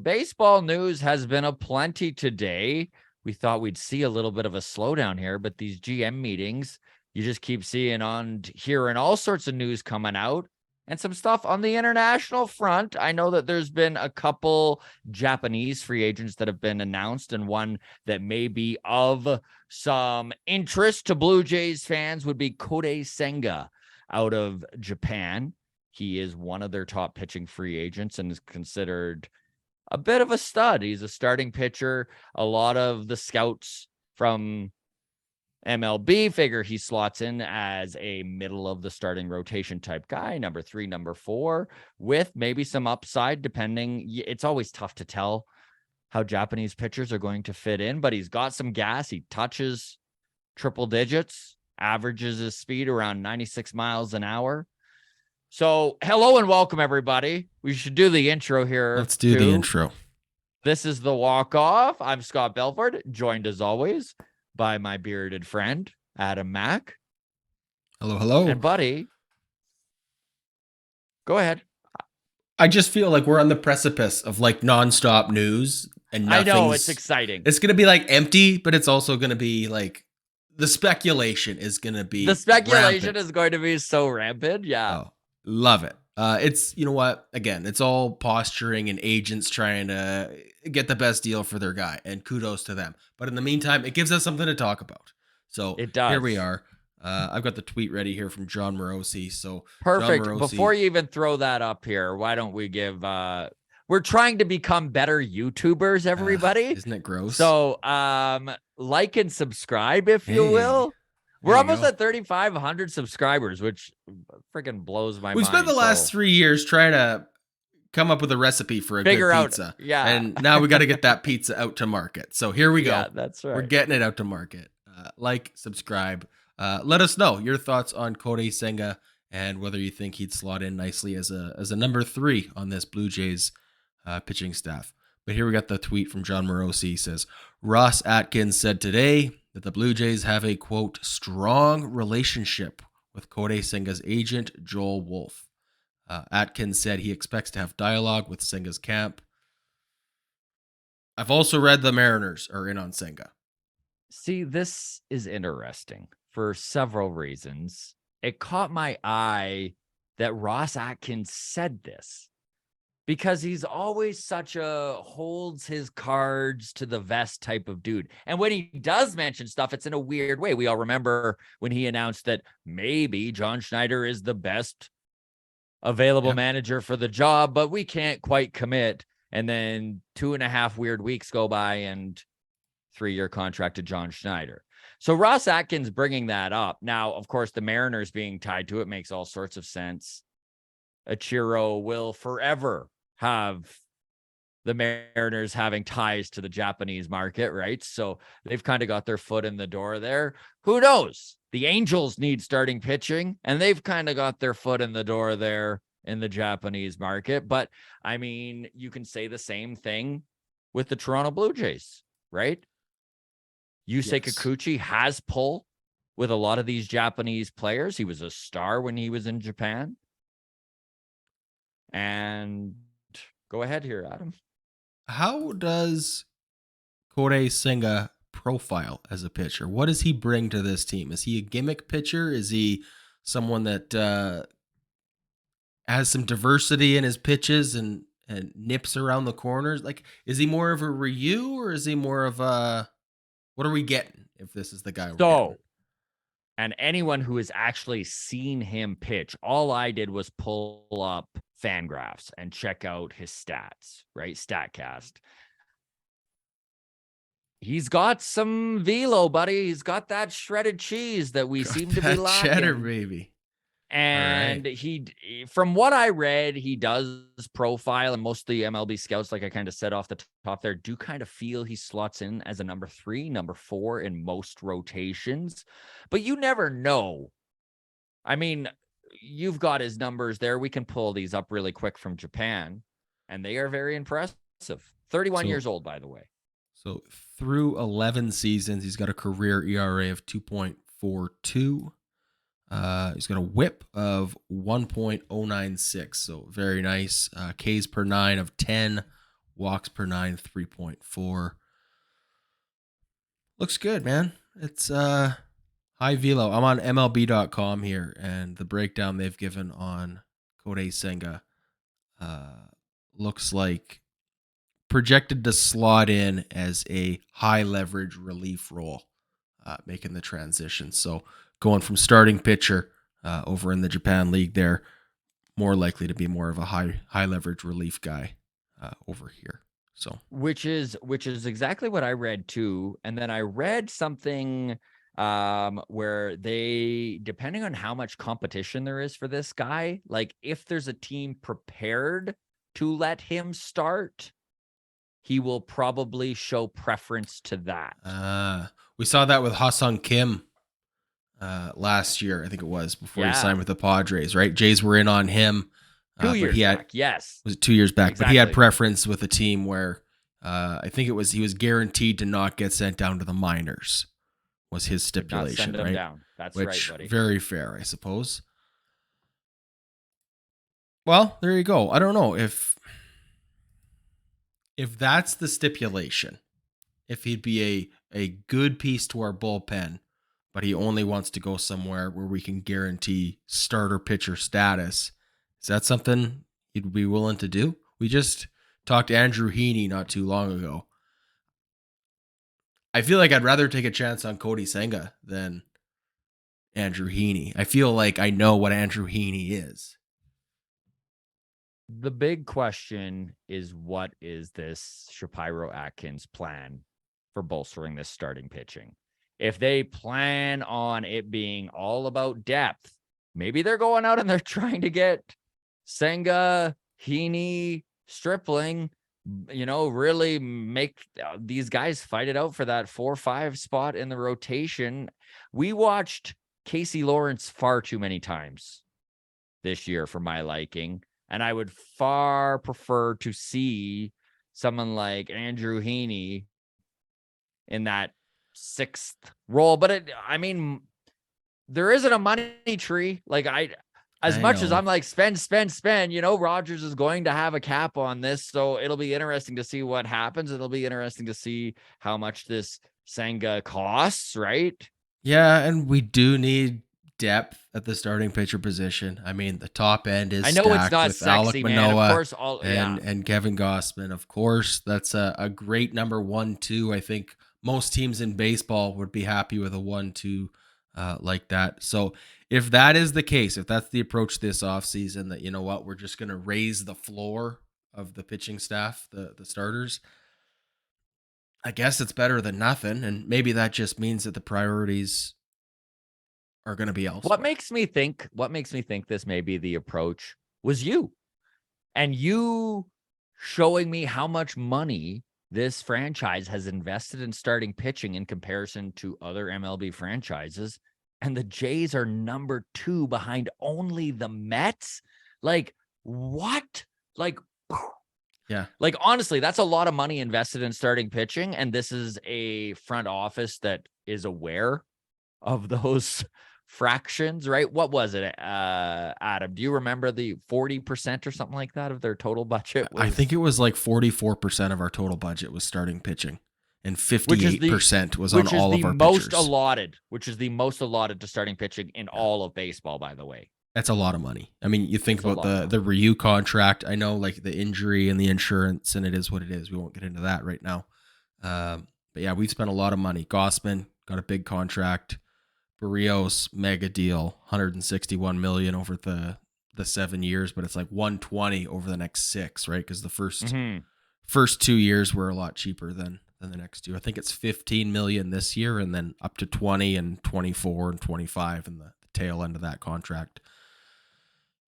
baseball news has been aplenty today. We thought we'd see a little bit of a slowdown here, but these GM meetings, you just keep seeing hearing all sorts of news coming out and some stuff on the international front. I know that there's been a couple Japanese free agents that have been announced, and one that may be of some interest to Blue Jays fans would be Kodai Senga out of Japan. He is one of their top pitching free agents and is considered a bit of a stud. He's a starting pitcher. A lot of the scouts from MLB figure he slots in as a middle of the starting rotation type guy, number 3, number 4, with maybe some upside, depending. It's always tough to tell how Japanese pitchers are going to fit in, but he's got some gas. He touches triple digits, averages his speed around 96 miles an hour. So hello and welcome, everybody. We should do the intro here. Let's do the intro. This is the walk-off. I'm Scott Belford, joined as always by my bearded friend, Adam Mack. Hello, hello. And buddy, go ahead. I just feel like we're on the precipice of like nonstop news and I know, it's exciting. It's going to be like empty, but it's also going to be like the speculation is going to be rampant. Is going to be so rampant. Yeah. Oh, love it. It's, you know what? Again, it's all posturing and agents trying to get the best deal for their guy, and kudos to them. But in the meantime, it gives us something to talk about. So it does. Here we are. I've got the tweet ready here from John Morosi. So perfect. Before you even throw that up here, why don't we give we're trying to become better YouTubers, everybody. Isn't it gross? So like and subscribe, if you will. We're almost at 3,500 subscribers, which freaking blows my mind. We've spent the last 3 years trying to come up with a recipe for a good pizza. Yeah. And now we got to get that pizza out to market. So here we go. Yeah, that's right. We're getting it out to market. Like, subscribe. Let us know your thoughts on Kodai Senga and whether you think he'd slot in nicely as a number 3 on this Blue Jays pitching staff. But here we got the tweet from John Morosi. He says, Ross Atkins said today that the Blue Jays have a, quote, strong relationship with Kodai Senga's agent, Joel Wolfe. Atkins said he expects to have dialogue with Senga's camp. I've also read the Mariners are in on Senga. See, this is interesting for several reasons. It caught my eye that Ross Atkins said this, because he's always such a holds his cards to the vest type of dude. And when he does mention stuff, it's in a weird way. We all remember when he announced that maybe John Schneider is the best available manager for the job, but we can't quite commit. And then 2.5 weird weeks go by and 3-year contract to John Schneider. So Ross Atkins bringing that up. Now, of course, the Mariners being tied to it makes all sorts of sense. Ichiro will forever have the Mariners having ties to the Japanese market, right? So they've kind of got their foot in the door there. Who knows? The Angels need starting pitching, and they've kind of got their foot in the door there in the Japanese market. But, I mean, you can say the same thing with the Toronto Blue Jays, right? Yusei Kikuchi has pull with a lot of these Japanese players. He was a star when he was in Japan. And go ahead here, Adam. How does Kodai Senga profile as a pitcher? What does he bring to this team? Is he a gimmick pitcher? Is he someone that has some diversity in his pitches and nips around the corners? Like, is he more of a Ryu, or is he more of a, what are we getting if this is the guy? And anyone who has actually seen him pitch, all I did was pull up Fangraphs and check out his stats, right? StatCast. He's got some velo, buddy. He's got that shredded cheese that we seem to be lacking. Cheddar, baby. And he, from what I read, he does profile, and most of the MLB scouts, like I kind of said off the top there, do kind of feel he slots in as a number 3, number 4 in most rotations. But you never know. I mean, you've got his numbers there. We can pull these up really quick from Japan, and they are very impressive. 31 years old, by the way. So through 11 seasons, he's got a career ERA of 2.42. He's got a whip of 1.096, so very nice. Ks per 9 of 10, Walks per 9, 3.4. Looks good, man. It's high velo. I'm on MLB.com here, and the breakdown they've given on Kodai Senga looks like projected to slot in as a high leverage relief role, making the transition. So going from starting pitcher over in the Japan League there, more likely to be more of a high leverage relief guy over here. So which is exactly what I read too. And then I read something where they, depending on how much competition there is for this guy, like if there's a team prepared to let him start, he will probably show preference to that. We saw that with Ha-Seong Kim last year, I think it was, before he signed with the Padres, right? Jays were in on him. 2 years back, yes. Was it 2 years back? Exactly. But he had preference with a team where I think it was he was guaranteed to not get sent down to the minors, was his stipulation, send him right? down. That's Which, right, buddy. Very fair, I suppose. Well, there you go. I don't know if that's the stipulation, if he'd be a good piece to our bullpen, but he only wants to go somewhere where we can guarantee starter pitcher status. Is that something he'd be willing to do? We just talked to Andrew Heaney not too long ago. I feel like I'd rather take a chance on Kodai Senga than Andrew Heaney. I feel like I know what Andrew Heaney is. The big question is, what is this Shapiro Atkins plan for bolstering this starting pitching? If they plan on it being all about depth, maybe they're going out and they're trying to get Senga, Heaney, Stripling, really make these guys fight it out for that 4-5 spot in the rotation. We watched Casey Lawrence far too many times this year for my liking, and I would far prefer to see someone like Andrew Heaney in that 6th role. But there isn't a money tree. Like as much as I'm like, spend, Rogers is going to have a cap on this. So it'll be interesting to see what happens. It'll be interesting to see how much this Senga costs, right? Yeah, and we do need depth at the starting pitcher position. I mean, the top end is stacked it's not with sexy, Alec man. Manoah Of course, and Kevin Gossman. Of course, that's a great number 1-2. I think most teams in baseball would be happy with a 1-2 like that. So if that is the case, if that's the approach this offseason, that, you know what, we're just going to raise the floor of the pitching staff, the starters, I guess it's better than nothing. And maybe that just means that the priorities are going to be elsewhere. What makes me think this may be the approach was you. And you showing me how much money this franchise has invested in starting pitching in comparison to other MLB franchises. And the Jays are number 2 behind only the Mets. Like, what? Like, yeah. Like, honestly, that's a lot of money invested in starting pitching. And this is a front office that is aware of those fractions, right? What was it, Adam? Do you remember the 40% or something like that of their total budget? I think it was like 44% of our total budget was starting pitching, and 58% was on all of our pitchers. Which is the most allotted to starting pitching in all of baseball, by the way. That's a lot of money. I mean, you think about the Ryu contract. I know, like, the injury and the insurance, and it is what it is. We won't get into that right now. But yeah, we've spent a lot of money. Gossman got a big contract. Berrios, mega deal, $161 million over the 7 years, but it's like $120 over the next 6, right? Because the first 2 years were a lot cheaper than the next 2. I think it's $15 million this year, and then up to 20 and 24 and 25 in the tail end of that contract.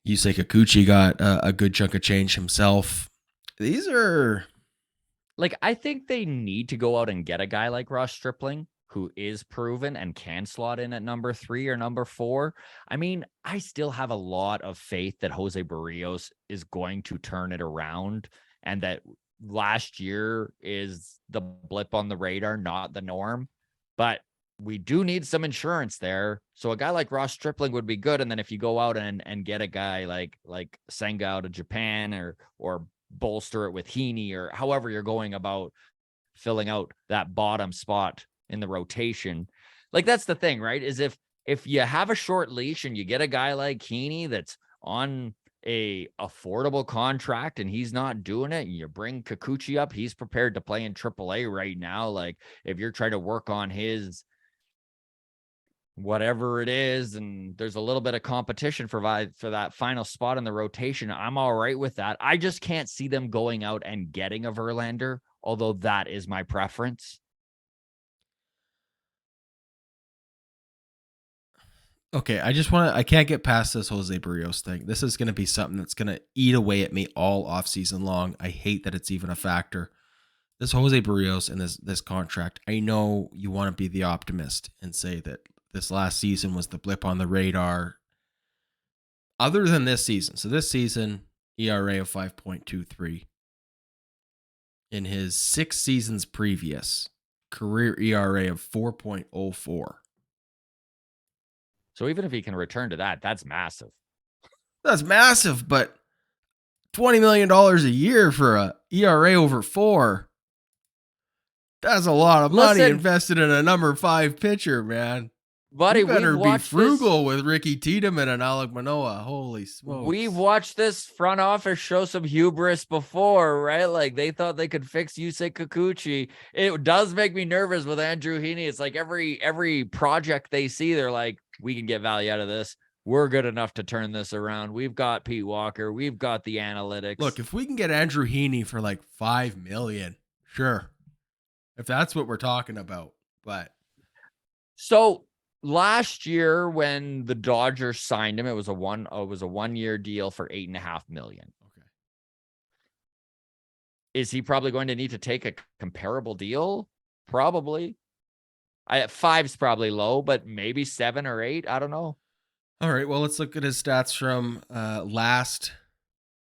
Yusei Kikuchi got a good chunk of change himself. These are, like, I think they need to go out and get a guy like Ross Stripling, who is proven and can slot in at number 3 or number 4. I mean, I still have a lot of faith that Jose Berrios is going to turn it around, and that last year is the blip on the radar, not the norm. But we do need some insurance there. So a guy like Ross Stripling would be good. And then if you go out and get a guy like Senga out of Japan or bolster it with Heaney or however you're going about filling out that bottom spot in the rotation. Like, that's the thing, right? Is if you have a short leash and you get a guy like Heaney that's on a affordable contract and he's not doing it, and you bring Kikuchi up, he's prepared to play in AAA right now. Like, if you're trying to work on his whatever it is, and there's a little bit of competition for that final spot in the rotation, I'm all right with that. I just can't see them going out and getting a Verlander, although that is my preference. Okay, I can't get past this Jose Berrios thing. This is going to be something that's going to eat away at me all offseason long. I hate that it's even a factor. This Jose Berrios and this contract, I know you want to be the optimist and say that this last season was the blip on the radar. Other than this season, so this season, ERA of 5.23. In his 6 seasons previous, career ERA of 4.04. So even if he can return to that, that's massive. That's massive, but $20 million a year for a ERA over 4. That's a lot of money invested in a number 5 pitcher, man. Buddy, you better be frugal with Ricky Tiedemann and Alek Manoah. Holy smokes. We've watched this front office show some hubris before, right? Like, they thought they could fix Yusei Kikuchi. It does make me nervous with Andrew Heaney. It's like every project they see, they're like, we can get value out of this. We're good enough to turn this around. We've got Pete Walker. We've got the analytics. Look, if we can get Andrew Heaney for like $5 million, sure. If that's what we're talking about. But so last year when the Dodgers signed him, it was a 1 year deal for $8.5 million. Okay. Is he probably going to need to take a comparable deal? Probably. 5's probably low, but maybe 7 or 8. I don't know. All right. Well, let's look at his stats from last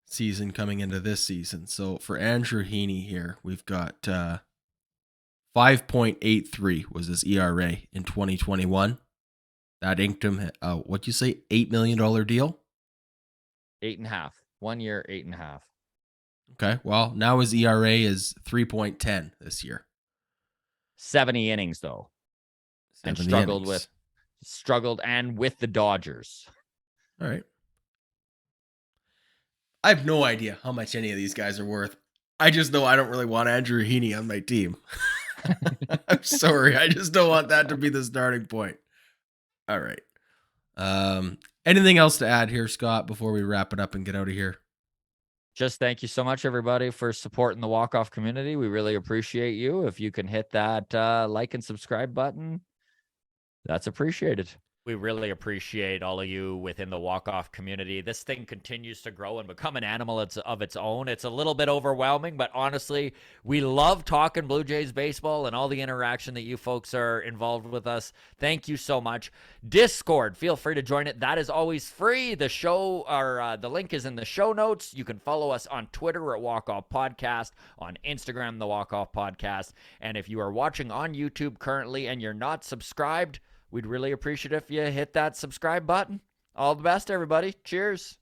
season coming into this season. So for Andrew Heaney here, we've got 5.83 was his ERA in 2021. That inked him, what'd you say, $8 million deal? 8.5. 1 year, 8.5. Okay. Well, now his ERA is 3.10 this year. 70 innings, though. And struggled with the Dodgers. All right. I have no idea how much any of these guys are worth. I just know I don't really want Andrew Heaney on my team. I'm sorry. I just don't want that to be the starting point. All right. Anything else to add here, Scott, before we wrap it up and get out of here? Just thank you so much, everybody, for supporting the walk-off community. We really appreciate you. If you can hit that like and subscribe button, that's appreciated. We really appreciate all of you within the walk-off community. This thing continues to grow and become an animal of its own. It's a little bit overwhelming, but honestly, we love talking Blue Jays baseball and all the interaction that you folks are involved with us. Thank you so much. Discord, feel free to join it. That is always free. The show, or the link is in the show notes. You can follow us on Twitter at Walk Off Podcast, on Instagram, the Walk Off Podcast. And if you are watching on YouTube currently and you're not subscribed, we'd really appreciate if you hit that subscribe button. All the best, everybody. Cheers.